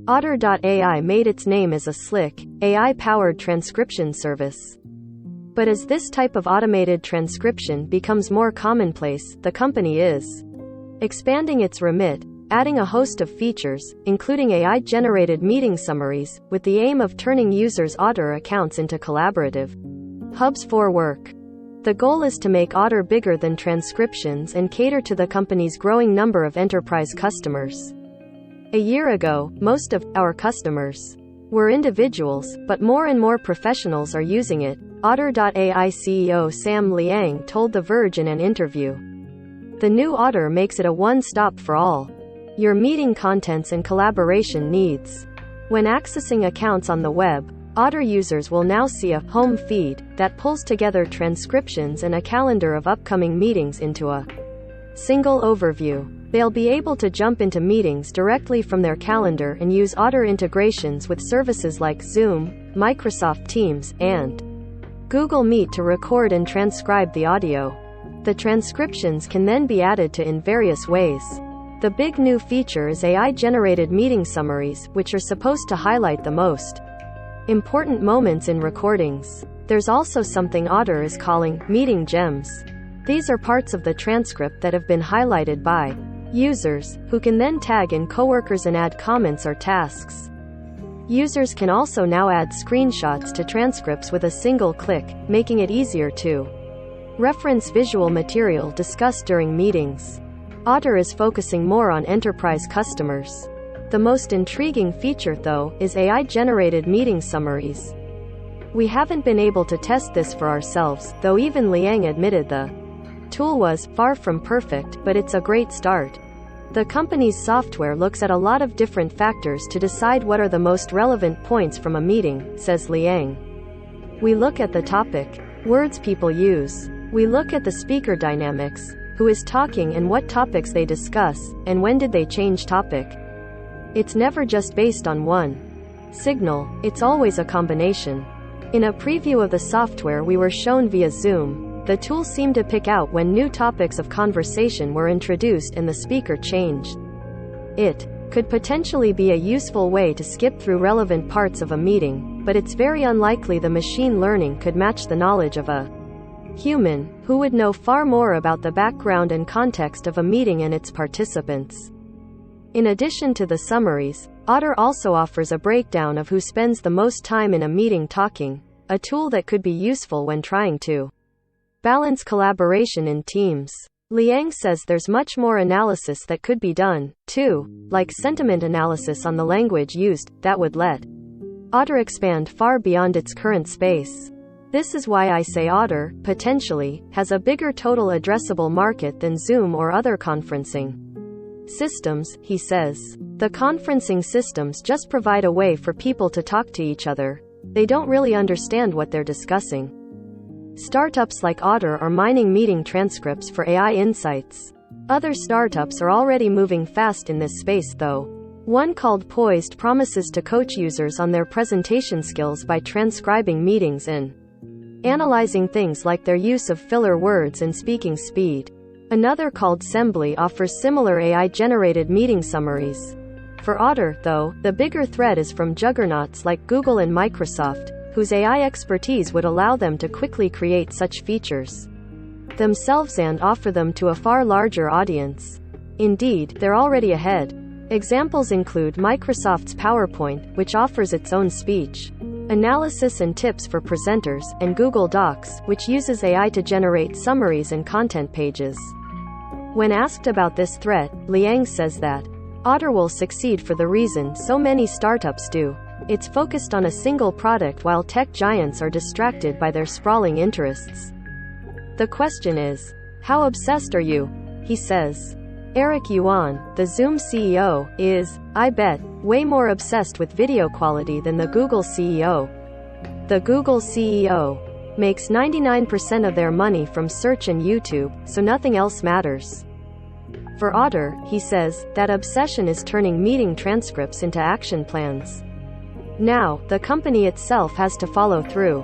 Otter.ai made its name as a slick, AI-powered transcription service. But as this type of automated transcription becomes more commonplace, the company is expanding its remit, adding a host of features, including AI-generated meeting summaries, with the aim of turning users' Otter accounts into collaborative hubs for work. The goal is to make Otter bigger than transcriptions and cater to the company's growing number of enterprise customers. A year ago, most of our customers were individuals, but more and more professionals are using it, Otter.ai CEO Sam Liang told The Verge in an interview. The new Otter makes it a one-stop for all your meeting contents and collaboration needs. When accessing accounts on the web, Otter users will now see a home feed that pulls together transcriptions and a calendar of upcoming meetings into a single overview. They'll be able to jump into meetings directly from their calendar and use Otter integrations with services like Zoom, Microsoft Teams, and Google Meet to record and transcribe the audio. The transcriptions can then be added to in various ways. The big new feature is AI-generated meeting summaries, which are supposed to highlight the most important moments in recordings. There's also something Otter is calling meeting gems. These are parts of the transcript that have been highlighted by users, who can then tag in coworkers and add comments or tasks. Users can also now add screenshots to transcripts with a single click, making it easier to reference visual material discussed during meetings. Otter is focusing more on enterprise customers. The most intriguing feature, though, is AI-generated meeting summaries. We haven't been able to test this for ourselves, though even Liang admitted the tool was far from perfect, but it's a great start. The company's software looks at a lot of different factors to decide what are the most relevant points from a meeting, says Liang. We look at the topic, words people use. We look at the speaker dynamics, who is talking and what topics they discuss, and when did they change topic. It's never just based on one signal, it's always a combination. In a preview of the software we were shown via Zoom, the tool seemed to pick out when new topics of conversation were introduced and the speaker changed. It could potentially be a useful way to skip through relevant parts of a meeting, but it's very unlikely the machine learning could match the knowledge of a human, who would know far more about the background and context of a meeting and its participants. In addition to the summaries, Otter also offers a breakdown of who spends the most time in a meeting talking, a tool that could be useful when trying to balance collaboration in teams. Liang says there's much more analysis that could be done, too, like sentiment analysis on the language used, that would let Otter expand far beyond its current space. This is why I say Otter, potentially, has a bigger total addressable market than Zoom or other conferencing systems, he says. The conferencing systems just provide a way for people to talk to each other. They don't really understand what they're discussing. Startups like Otter are mining meeting transcripts for AI insights. Other startups are already moving fast in this space, though. One called Poised promises to coach users on their presentation skills by transcribing meetings and analyzing things like their use of filler words and speaking speed. Another called Sembly offers similar AI-generated meeting summaries. For Otter, though, the bigger threat is from juggernauts like Google and Microsoft, whose AI expertise would allow them to quickly create such features themselves and offer them to a far larger audience. Indeed, they're already ahead. Examples include Microsoft's PowerPoint, which offers its own speech analysis and tips for presenters, and Google Docs, which uses AI to generate summaries and content pages. When asked about this threat, Liang says that Otter will succeed for the reason so many startups do. It's focused on a single product while tech giants are distracted by their sprawling interests. The question is, how obsessed are you? He says. Eric Yuan, the Zoom CEO, is, I bet, way more obsessed with video quality than the Google CEO. The Google CEO makes 99% of their money from search and YouTube, so nothing else matters. For Otter, he says, that obsession is turning meeting transcripts into action plans. Now, the company itself has to follow through.